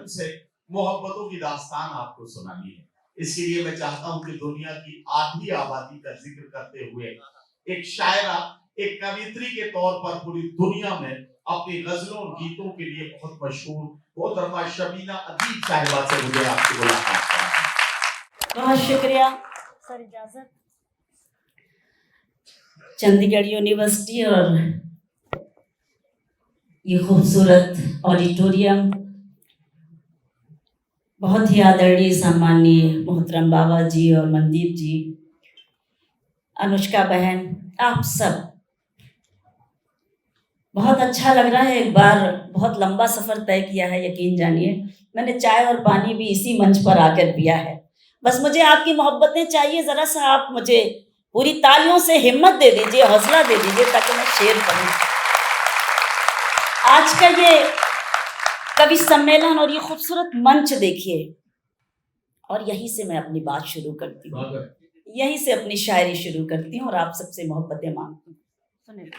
उनसे मोहब्बतों की दास्तान आपको सुनानी है। इसके लिए मैं चाहता हूं कि दुनिया की आधी आबादी का जिक्र करते हुए एक शायरा, एक कवित्री के तौर पर पूरी दुनिया में अपनी गजलों और गीतों के लिए बहुत मशहूर मोहतरमा शबीना अदीब साहिबा से मुझे आपकी मुलाकात करना। बहुत शुक्रिया सर, इजाजत। चंडीगढ़ यूनिवर्सिटी और ये खूबसूरत ऑडिटोरियम, बहुत ही आदरणीय सम्माननीय मोहतरम बाबा जी और मनदीप जी, अनुष्का बहन, आप सब, बहुत अच्छा लग रहा है। एक बार बहुत लंबा सफ़र तय किया है, यकीन जानिए। मैंने चाय और पानी भी इसी मंच पर आकर पिया है। बस मुझे आपकी मोहब्बतें चाहिए, ज़रा सा आप मुझे पूरी तालियों से हिम्मत दे दीजिए, हौसला दे दीजिए, ताकि मैं शेर पढ़ूं। आज का ये कवि सम्मेलन और ये खूबसूरत मंच देखिए, और यहीं से मैं अपनी बात शुरू करती हूँ, यहीं से अपनी शायरी शुरू करती हूँ और आप सबसे मोहब्बतें मांगती हूँ। सुनिए।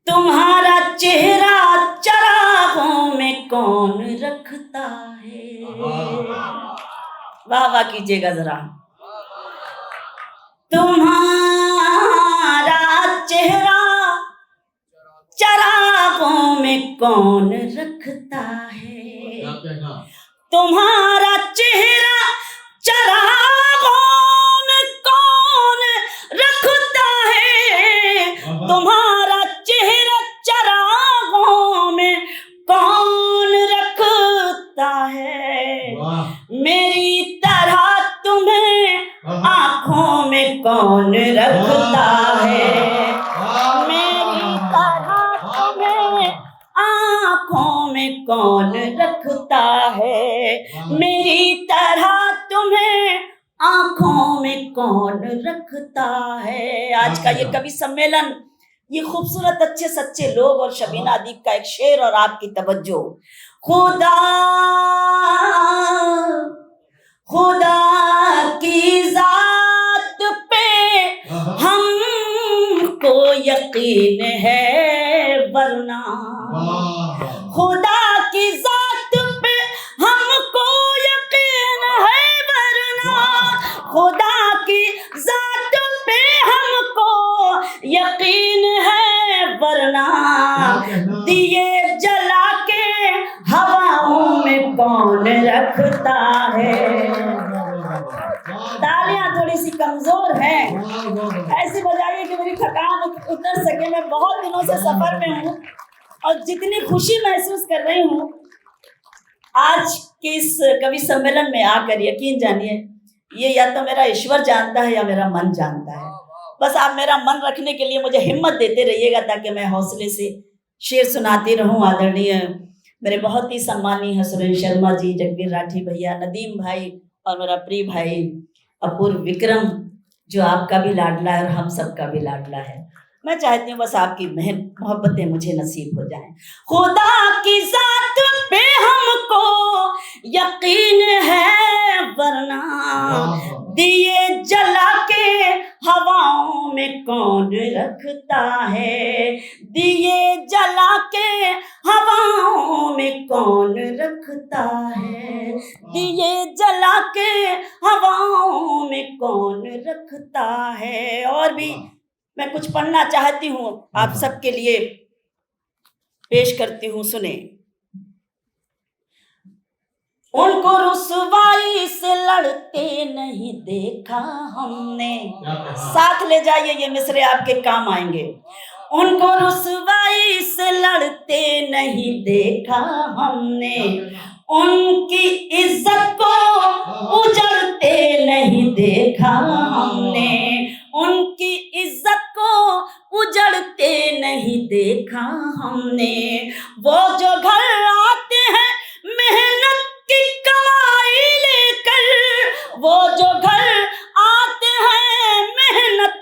तुम्हारा चेहरा चरागों में कौन रखता है, वाह वाह कीजिएगा जरा। तुम्हारा चेहरा चरागों में कौन रखता है, तुम्हारा चेहरा चरागों में कौन रखता है, तुम्हारा चेहरा चरागों में कौन रखता है, मेरी तरह तुम्हें आँखों में कौन रखता है, मेरी तरह तुम्हें आँखों में कौन रखता है, मेरी तरह तुम्हें आँखों में कौन रखता है। आज का ये कवि सम्मेलन, ये खूबसूरत अच्छे सच्चे लोग और शबीना अदीब का एक शेर और आपकी तवज्जो। खुदा खुदा की जात पे हमको यकीन है, वरना खुदा की जात पे हमको यकीन है, वरना खुदा की जात पे हमको यकीन है, वरना दिए जला के हवाओं में कौन रखता है। तालियां थोड़ी सी कमजोर है, ऐसे बजाइए कि मेरी थकान उतर सके। मैं बहुत दिनों से सफर में हूँ और जितनी खुशी महसूस कर रही हूँ आज के इस कवि सम्मेलन में आकर, यकीन जानिए ये या तो मेरा ईश्वर जानता है या मेरा मन जानता है। बस आप मेरा मन रखने के लिए मुझे हिम्मत देते रहिएगा, ताकि मैं हौसले से शेर सुनाती रहूं। आदरणीय मेरे बहुत ही सम्मानीय सुरेश शर्मा जी, जगवीर राठी भैया, नदीम भाई और मेरा प्रिय भाई अपूर्व विक्रम, जो आपका भी लाडला है और हम सबका भी लाडला है। मैं चाहती हूँ बस आपकी मोहब्बतें मुझे नसीब हो जाएं। खुदा की जात पे हमको यकीन है, वरना दिए जला के हवाओं में कौन रखता है, दिए जला के हवाओं में कौन रखता है, दिए जला के हवाओं में कौन रखता है। और भी मैं कुछ पढ़ना चाहती हूँ, आप सबके लिए पेश करती हूँ, सुने। उनको रुसवाई से लड़ते नहीं देखा हमने, साथ ले जाइए, ये मिसरे आपके काम आएंगे। उनको रुसवाई से लड़ते नहीं देखा हमने, उनकी इज्जत को उजड़ते नहीं देखा हमने, उनकी इज्जत को उजड़ते नहीं देखा हमने। वो जो घर आते हैं मेहनत की कमाई लेकर, वो जो घर आते हैं मेहनत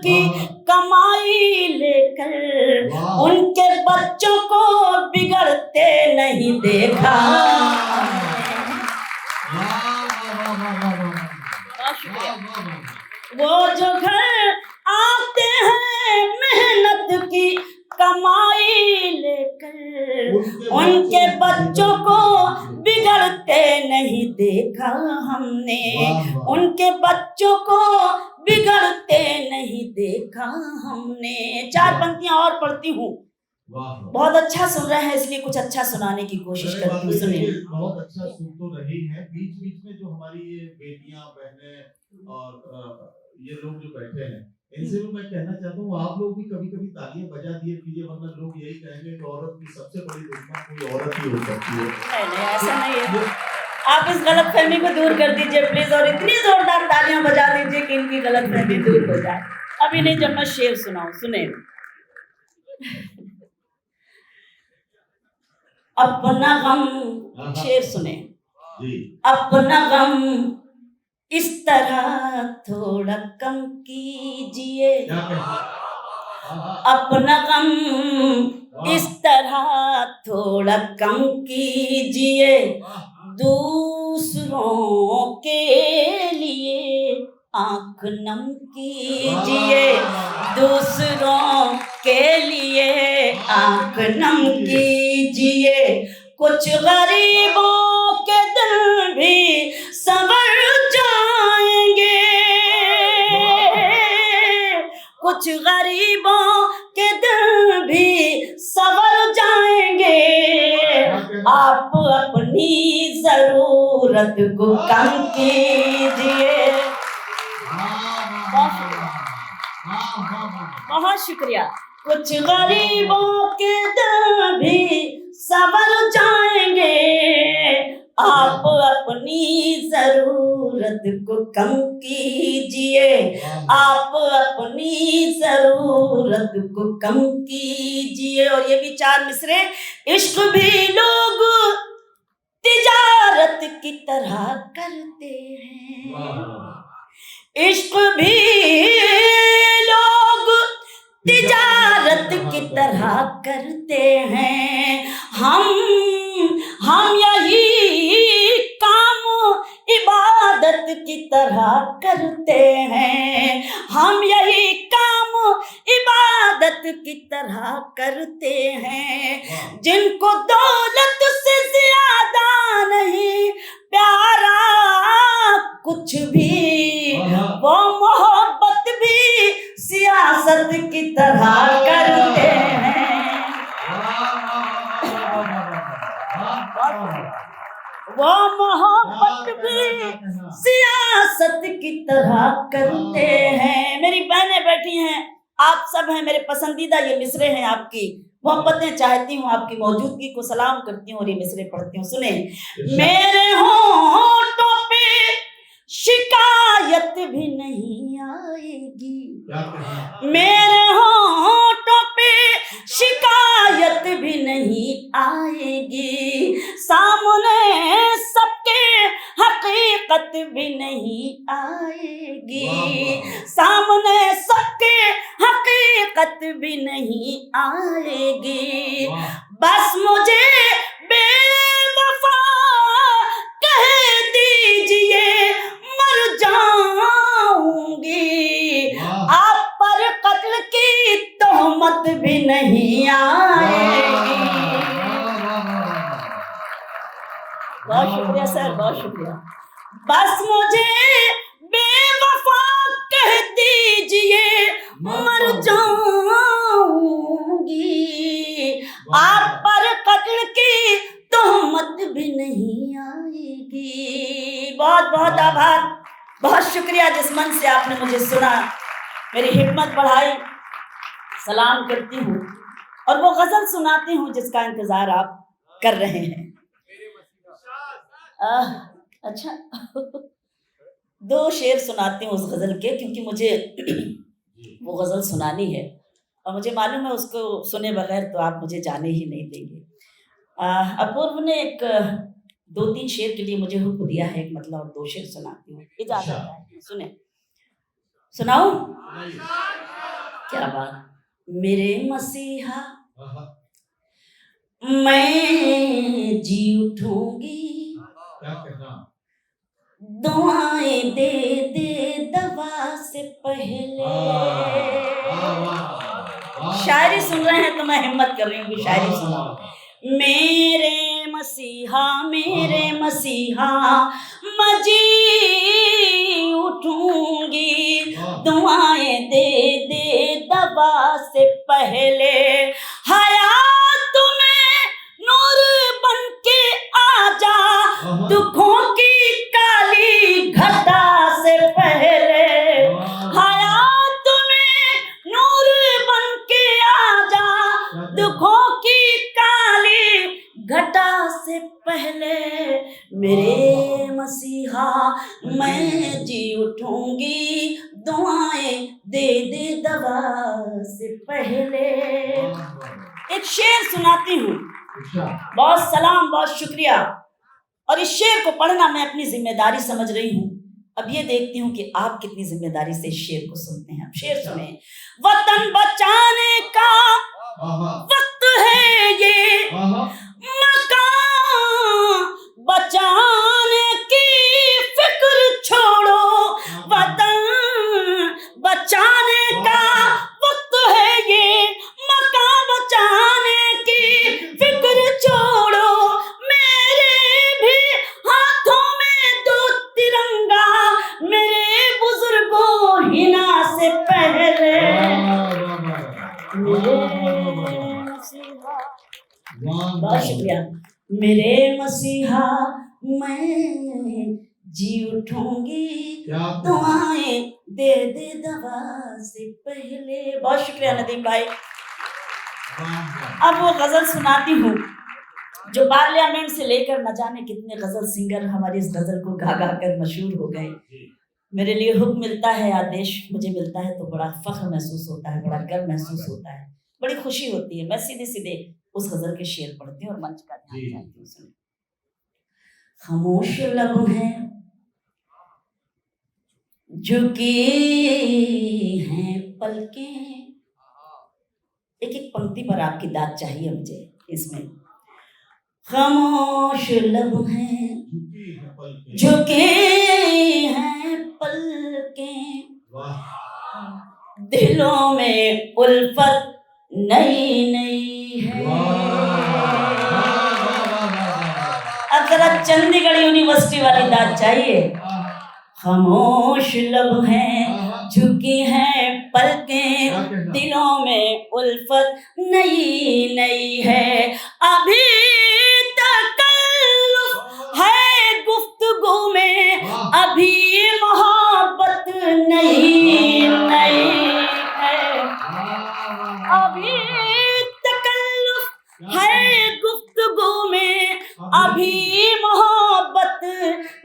की कमाई लेकर, उनके बच्चों को बिगड़ते नहीं देखा। वो जो घर आते हैं मेहनत की कमाई लेकर उनके बच्चों को बिगड़ते नहीं देखा हमने, उनके बच्चों को बिगड़ते नहीं देखा हमने। 4 पंक्तियां और पढ़ती हूँ। बहुत अच्छा सुन रहे हैं इसलिए कुछ अच्छा सुनाने की कोशिश करती हूँ। सुनिए, बहुत अच्छा सुन तो रही है। बीच बीच में जो हमारी ये बेटियां, बहनें और ये लोग जो बैठे हैं, इनसे भी मैं कहना चाहता हूँ, आप लोग भी कभी कभी तालियां बजा दिए कीजिए, वरना लोग यही कहेंगे कि औरत की सबसे बड़ी दुश्मन कोई औरत ही हो सकती है। नहीं, ऐसा नहीं है। आप इस गलत फहमी को दूर कर दीजिए प्लीज, और इतनी जोरदार तालियां बजा दीजिए कि इनकी गलत फहमी दूर हो जाए। अभी नहीं, जब मैं शेर सुनाऊं, सुने। अपना गम, शेर सुने। अपना गम इस तरह थोड़ा कम कीजिए, अपना गम इस तरह थोड़ा कम कीजिए, दूसरों के लिए आंख नम कीजिए, दूसरों के लिए आंख नम कीजिए। कुछ गरीबों के दिल भी संवर जाएंगे, कुछ गरीबों के दिल भी संवर जाएंगे। आप अपनी जरूरत को कम कीजिए। बहुत शुक्रिया। कुछ गरीबों के दिल भी संवर जाएंगे, आप अपनी जरूरत को कम कीजिए, आप अपनी जरूरत को कम कीजिए। और ये भी 4 मिसरे। इश्क भी लोग तिजारत की तरह करते हैं, इश्क भी लोग तिजारत की तरह करते हैं। हम यही काम इबादत की तरह करते हैं, हम यही काम इबादत की तरह करते हैं। जिनको दौलत से ज्यादा नहीं प्यारा कुछ भी, वो मोहब्बत भी सियासत की तरह करते हैं। वो मोहब्बत भी सियासत की तरह करते हैं। मेरी बहनें बैठी हैं, आप सब हैं मेरे पसंदीदा। ये मिसरे हैं, आपकी मोहब्बतें चाहती हूँ, आपकी मौजूदगी को सलाम करती हूँ और ये मिसरे पढ़ती हूँ। सुने। मेरे होठों पे शिकायत भी नहीं आएगी, मेरे होठों पे शिकायत भी नहीं आएगी, सामने सबके हकीकत भी नहीं आएगी, सामने सबके हकीकत भी नहीं आएगी। बस मुझे बेवफा कह दीजिए, मर जाऊंगी, आप पर कत्ल की तोहमत भी नहीं आएगी। बहुत शुक्रिया सर, बहुत शुक्रिया। बस मुझे बेवफा कह दीजिए, मर जाऊंगी, आप पर कत्ल की तोहमत भी नहीं आएगी। बहुत बहुत आभार, बहुत शुक्रिया जिस मन से आपने मुझे सुना, मेरी हिम्मत बढ़ाई। सलाम करती हूँ और वो गजल सुनाती हूँ जिसका इंतजार आप कर रहे हैं। अच्छा 2 शेर सुनाती हूँ उस गजल के, क्योंकि मुझे वो गजल सुनानी है और मुझे मालूम है उसको सुने बगैर तो आप मुझे जाने ही नहीं देंगे। अपूर्व ने एक 2-3 शेर के लिए मुझे हुक्म दिया है, एक मतलब और 2 शेर सुनाती हूँ, इजाजत है। सुने, सुनाऊं? क्या बात। मेरे मसीहा मैं जी उठूंगी, दुआएं दे दे दवा से पहले, शायरी सुन रहे हैं तो मैं हिम्मत कर रही हूँ कि शायरी सुनाऊं। मेरे मसीहा मैं जी उठूंगी, दुआएं दे दवा से पहले, हयात में नूर बन के आजा, दुखों की काली घटा से पहले, हयात में नूर बन के आजा, दुखों की काली घटा से पहले, मेरे मसीहा मैं जी उठूंगी, दुआएं दे दवा से पहले। एक शेर सुनाती हूँ। बहुत सलाम, बहुत शुक्रिया। और इस शेर को पढ़ना मैं अपनी जिम्मेदारी समझ रही हूँ। अब ये देखती हूँ कि आप कितनी जिम्मेदारी से इस शेर को सुनते हैं। शेर सुने। वतन बचाने का वक्त है ये, मकान बचाने की फिक्र छोड़ो, वतन बचाने का वक्त है ये, मकान बचाने की फिक्र छोड़ो, मेरे भी हाथों में दो तिरंगा, मेरे बुजुर्गों हिना से पहले, बहुत शुक्रिया। मेरे मसीहा मैं जी उठूंगी, दुआएं दे दवा से पहले। बहुत शुक्रिया नदीम भाई। अब वो गजल सुनाती हूँ जो पार्लियामेंट से लेकर न जाने कितने गजल सिंगर हमारी इस गजल को गा गा कर मशहूर हो गए। मेरे लिए हुक्म मिलता है, आदेश मुझे मिलता है तो बड़ा फख्र महसूस होता है, बड़ा गर्व महसूस होता है, बड़ी खुशी होती है। मैं सीधे सीधे उस गजल के शेर पढ़ती हूँ और मंच का ध्यान चाहती हूँ। खामोश लब हैं झुकी हैं पलकें, एक एक पंक्ति पर आपकी दाद चाहिए मुझे इसमें। खामोश लब हैं झुके हैं पलकें, दिलों में उल्फत नई नई है। अब जरा चंडीगढ़ यूनिवर्सिटी वाली दाद चाहिए। खामोश लब हैं झुकी हैं पलकें, दिलों में उल्फत नई नई है, अभी तकल्लुफ है गुफ्तगू में, अभी मोहब्बत नई नई है, अभी तकल्लुफ है गुफ्तगू में, अभी मोहब्बत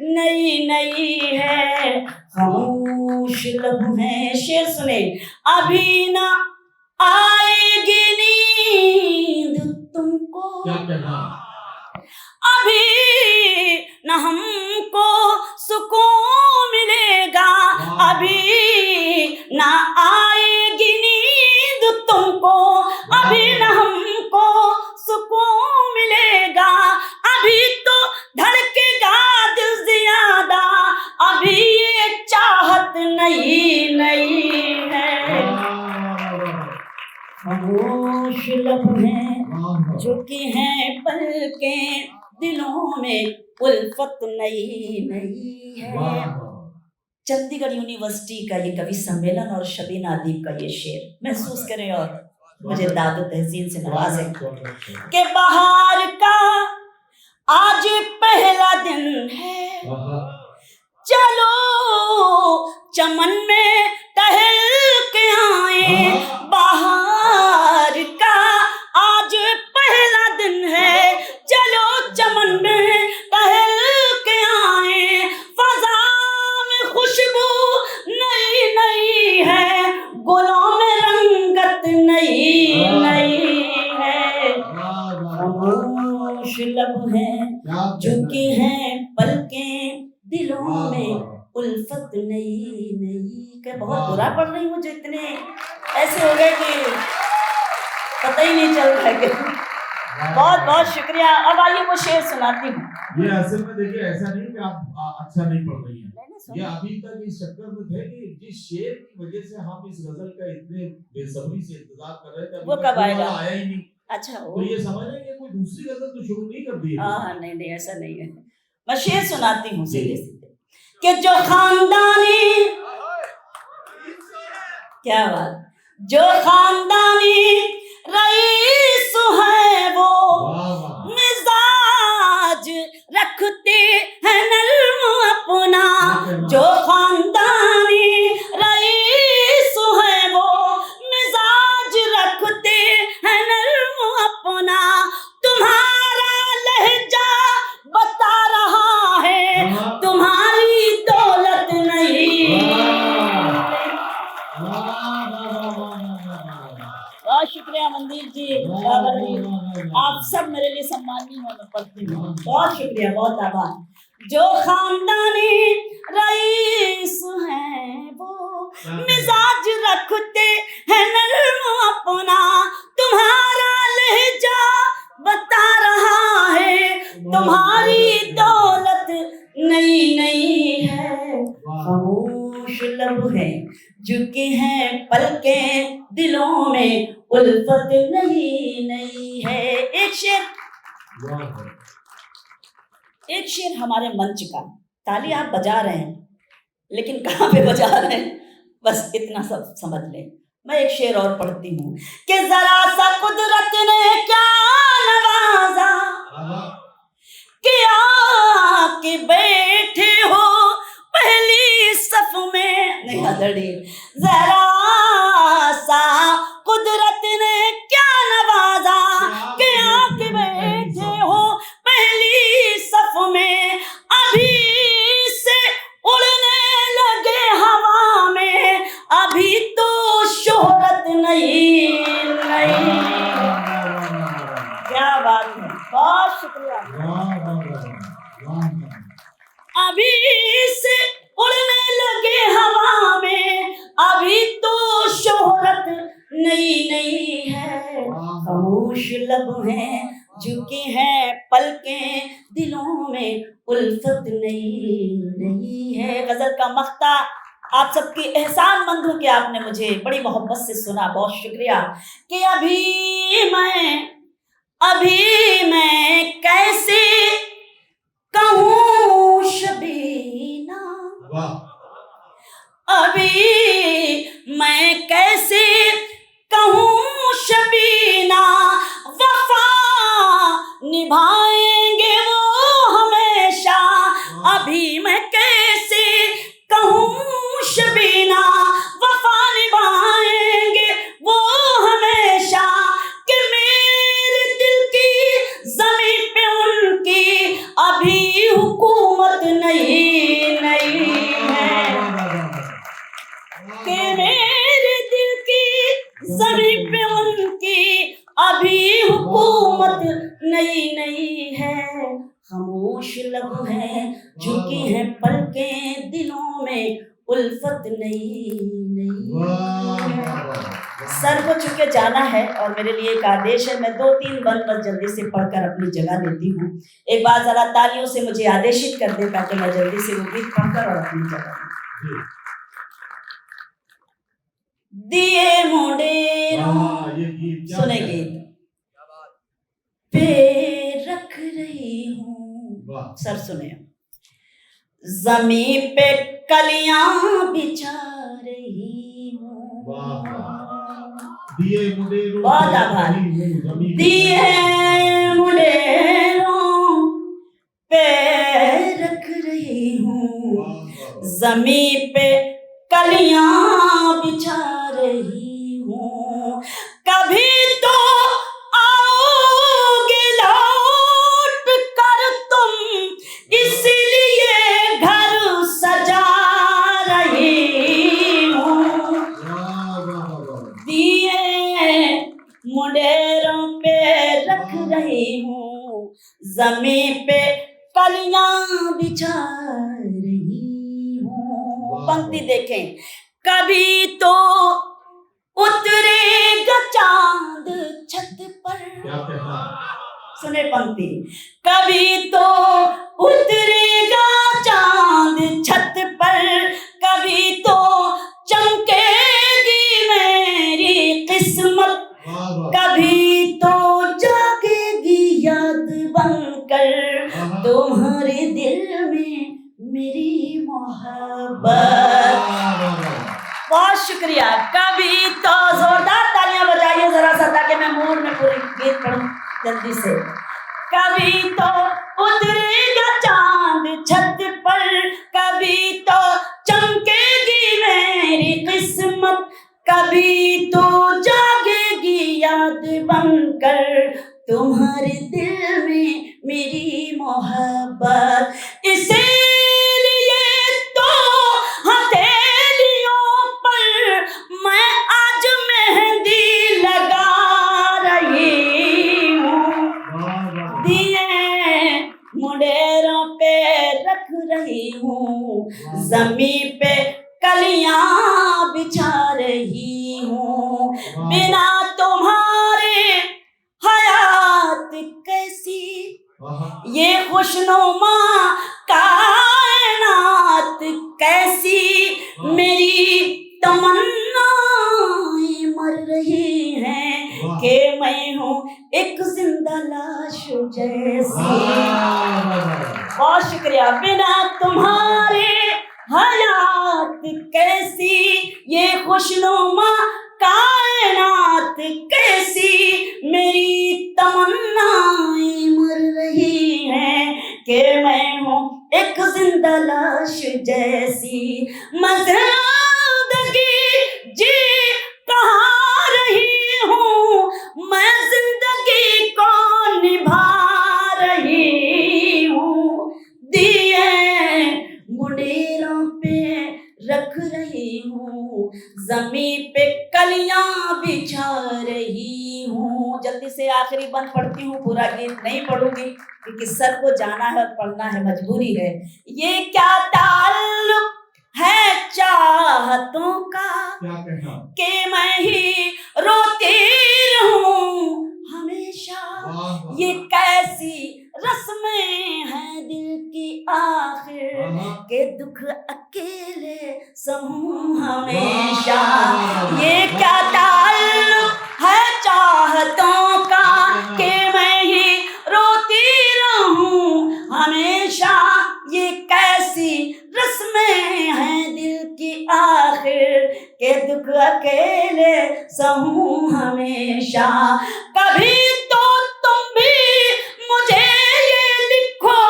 नई नई है। खामोश लब हैं, शेर सुने। अभी ना आएगी नींद तुमको, अभी न हमको सुकून मिलेगा, अभी ना आएगी नींद तुमको, अभी न हमको सुकून मिलेगा, अभी तो धड़केगा दिल ज्यादा, अभी ये चाहत नई नई है। खामोश लब हैं झुकी हैं पलकें, दिलों में उल्फत नई नई है। चंडीगढ़ यूनिवर्सिटी का ये कवि सम्मेलन और शबीना अदीब का ये शेर महसूस करें और मुझे दादो तहसीन से नवाजें कि बाहर का आज पहला दिन है, चलो चमन में टहल के आए, बाहर का आज पहला दिन है, चलो चमन में टहल के आए, फजा में खुशबू नई नई है, गुलों में रंगत नई नई है। खामोश लब हैं झुकी हैं पलकें, दिलों में उल्फत नई नई। क्या बहुत बुरा पढ़ रही हूँ, मुझे इतने ऐसे हो गए कि पता ही नहीं चल रहा है। बहुत बहुत शुक्रिया। अब आइए वो शेर सुनाती हूँ। ये असल में देखिए ऐसा नहीं कि आप अच्छा नहीं पढ़ रही हैं, सुनो। ये अभी तक इस चक्कर में थे कि जिस शेर की वजह से हम इस गजल का इतने बेसब्री से इंतजार कर रहे थे, अभी वो तक कब वो आएगा? वाला आया ही नहीं। अच्छा तो वो, ये समझ रहे हैं कि कोई दूसरी गजल तो शुरू नहीं कर दी है। हाँ नहीं नहीं ऐसा नहीं है। मैं शेर सुनाती हूँ जी। सीधे सीधे कि जो खानदानी, क्या बात, जो खानदानी रईस है वो वाह वाह, मिजाज रखते हैं नर्म अपना, जो खानदानी रईस है वो मिजाज रखते हैं नर्म अपना, तुम्हारा लहजा बता रहा है तुम्हारी दौलत नहीं। बहुत शुक्रिया मंदिर जी, बाबर जी, आप सब मेरे लिए सम्मानीय हो, मैं पढ़ती हूँ। बहुत शुक्रिया, बहुत आभार। जो खानदानी रईस हैं वो मिजाज रखते हैं नर्म अपना, तुम्हारा लहजा बता रहा है तुम्हारी दौलत नई नई है, खामोश लब है झुकी हैं पलकें दिलों में उल्फत नई नई है। एक शेर हमारे मंच का, ताली आप बजा रहे हैं लेकिन कहाँ पे बजा रहे हैं, बस इतना सब समझ लें। मैं एक शेर और पढ़ती हूँ कि जरा सा कुदरत ने क्या नवाजा किया कि बैठे हो पहली सफ में, नहीं हदड़ी, जरा सा कुदरत ने क्या नवाजा किया कि बैठे हो पहली सफ में, अभी से उड़ने लगे हवा में, अभी तो शोहरत नहीं नहीं। क्या बात है, बहुत शुक्रिया। अभी से उड़ने लगे हवा में, अभी तो शोहरत नई नई है, खामोश लब हैं झुकी हैं पलकें दिलों में उल्फत नई नई है। गजल का मख्ता आप सबकी एहसानमंद हूं कि आपने मुझे बड़ी मोहब्बत से सुना, बहुत शुक्रिया। कि अभी मैं कैसे कहूँ शबीना, अभी मैं कैसे कहूँ शबीना, वफा निभाएंगे वो हमेशा, अभी मैं कैसे कहूँ शबीना, वफा निभाएंगे वो हमेशा, कि मेरे दिल की ज़मीन पे उनकी अभी हुकूमत नहीं नहीं है, कि मेरे दिल की ज़मीन पे उनकी अभी हुकूमत नई नई है, खामोश लब है झुकी हैं पलकें दिलों में उल्फत नई नई। सर को झुके जाना है और मेरे लिए एक आदेश है, मैं 2-3 बंद बस जल्दी से पढ़कर अपनी जगह लेती हूँ। एक बार जरा तालियों से मुझे आदेशित कर दे ताकि मैं जल्दी से वो गीत पढ़कर और अपनी जगह। दिए मुंडेरों, सुने गीत पे रख रही हूँ, सर सुने, जमीन पे कलियां बिछा रही हूँ, बहुत आभार। दिए मुंडेरों पे रख रही हूँ, जमीन पे कलियां बिछा रही हूँ, कभी तो आओगे लौट कर तुम, इसलिए घर सजा रही हूँ, दिए मुंडेरों पे रख रही हूँ, जमीन पे कलियां बिछा रही हूँ। पंक्ति देखें, कभी तो उतरेगा चांद छत पर, सुने पंक्ति, कभी तो उतरेगा चांद छत पर, कभी तो जागेगी याद बनकर तुम्हारे दिल में मेरी मोहब्बत। बहुत शुक्रिया। कभी तो जोरदार तालियां बजाइए जरा सा, ताकि मैं मूड में पूरी गीत पढ़ूं जल्दी से। कभी तो उतरेगा चांद छत पर, कभी तो चमकेगी मेरी किस्मत, कभी तो जागेगी याद बनकर तुम्हारे दिल में मेरी मोहब्बत। इसीलिए तो हथेलियों पर मैं आज मेहंदी लगा रही हूँ, दिए मुंडेरों पे रख रही हूँ, जमीन पे कलियां बिछा रही हूँ। बिना तुम्हारे हयात कैसी, ये खुशनुमा कायनात कैसी, मेरी तमन्नाएं मर रही हैं कि मैं हूँ एक जिंदा लाश जैसी। बहुत शुक्रिया। बिना तुम्हारे हयात कैसी, ये खुशनुमा कायनात कैसी, मेरी तमन्नाएं मर रही हैं कि मैं हूँ एक जिंदा लाश जैसी। मैं जिंदगी जी कहाँ रही हूँ, मैं जिंदगी को निभा रही हूँ, दिए मुंडेरों पे रख रही हूँ, जमीन पे कलियां बिछा रही हूँ। जल्दी से आखिरी बंद पढ़ती हूँ, पूरा गीत नहीं पढ़ूंगी क्योंकि सर को जाना है और पढ़ना है, मजबूरी है। ये क्या ताल्लुक है चाहतों का कि मैं ही रोती रहूं हमेशा, ये कैसी रस्में हैं दिल की आखिर के दुख अकेले सहूं हमेशा। ये क्या ताल्लुक है चाहतों का कि मैं ही रोती रहूं हमेशा, ये कैसी रस्में हैं दिल की आखिर के दुख अकेले सहूं हमेशा। कभी तो तुम भी मुझे ये लिखो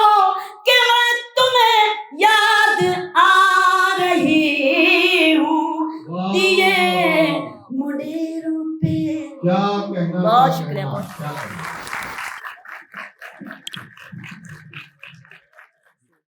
कि मैं तुम्हें याद आ रही हूँ, दिए मुंडेरों पे। क्या कहना। बहुत शुक्रिया।